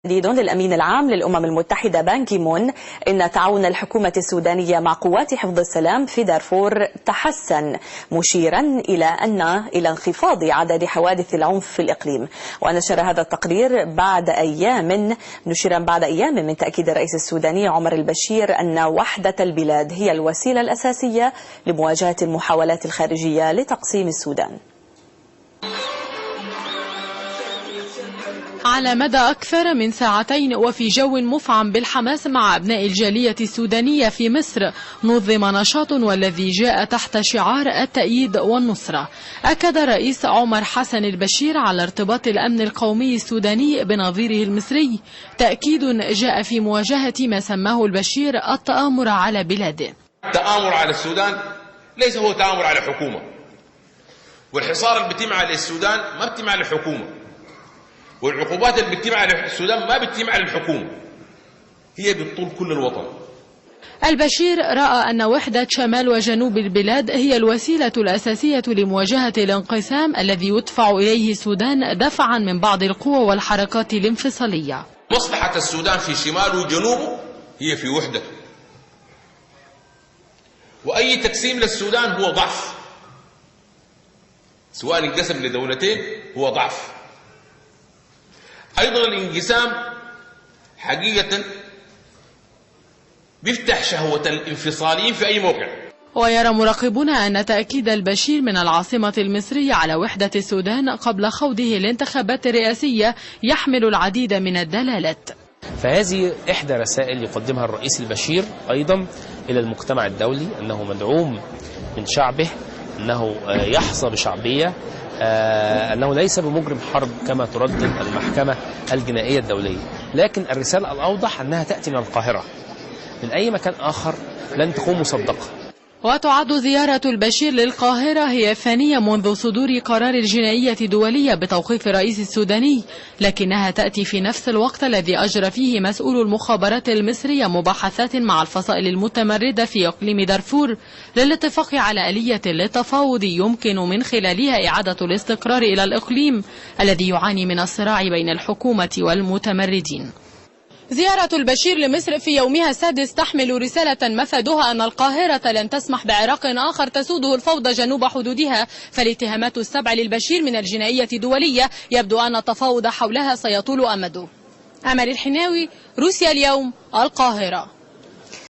تهديد للأمين العام للأمم المتحدة بان كي مون إن تعاون الحكومة السودانية مع قوات حفظ السلام في دارفور تحسن، مشيرا إلى انخفاض عدد حوادث العنف في الإقليم. ونشر هذا التقرير بعد أيام من تأكيد الرئيس السوداني عمر البشير أن وحدة البلاد هي الوسيلة الأساسية لمواجهة المحاولات الخارجية لتقسيم السودان. على مدى أكثر من ساعتين وفي جو مفعم بالحماس مع أبناء الجالية السودانية في مصر، نظم نشاط والذي جاء تحت شعار التأييد والنصرة. أكد الرئيس عمر حسن البشير على ارتباط الأمن القومي السوداني بنظيره المصري، تأكيد جاء في مواجهة ما سماه البشير التآمر على بلاده. التآمر على السودان ليس هو تآمر على حكومة، والحصار اللي بيتم على السودان ما بيتم على الحكومة، والعقوبات اللي بتتم على السودان ما بتتم على الحكومة، هي بتطول كل الوطن. البشير رأى أن وحدة شمال وجنوب البلاد هي الوسيلة الأساسية لمواجهة الانقسام الذي يدفع إليه السودان دفعا من بعض القوى والحركات الانفصالية. مصلحة السودان في شماله وجنوبه هي في وحدته، وأي تقسيم للسودان هو ضعف، سواء انقسم لدولتين هو ضعف. أيضا الانقسام حقيقة بيفتح شهوة الانفصاليين في أي موقع. ويرى مراقبون أن تأكيد البشير من العاصمة المصرية على وحدة السودان قبل خوضه الانتخابات الرئاسية يحمل العديد من الدلالات. فهذه إحدى رسائل يقدمها الرئيس البشير أيضا إلى المجتمع الدولي، أنه مدعوم من شعبه، أنه يحظى بشعبية، أنه ليس بمجرم حرب كما تردد المحكمة الجنائية الدولية. لكن الرسالة الأوضح أنها تأتي من القاهرة، من أي مكان آخر لن تكون مصدقة. وتعد زيارة البشير للقاهرة هي الثانية منذ صدور قرار الجنائية الدولية بتوقيف الرئيس السوداني، لكنها تأتي في نفس الوقت الذي أجرى فيه مسؤول المخابرات المصرية مباحثات مع الفصائل المتمردة في إقليم دارفور للاتفاق على آلية للتفاوض يمكن من خلالها إعادة الاستقرار إلى الإقليم الذي يعاني من الصراع بين الحكومة والمتمردين. زيارة البشير لمصر في يومها السادس تحمل رسالة مفادها أن القاهرة لن تسمح بعراق آخر تسوده الفوضى جنوب حدودها، فالاتهامات السبع للبشير من الجنائية الدولية يبدو أن التفاوض حولها سيطول أمده. أمل الحناوي، روسيا اليوم، القاهرة.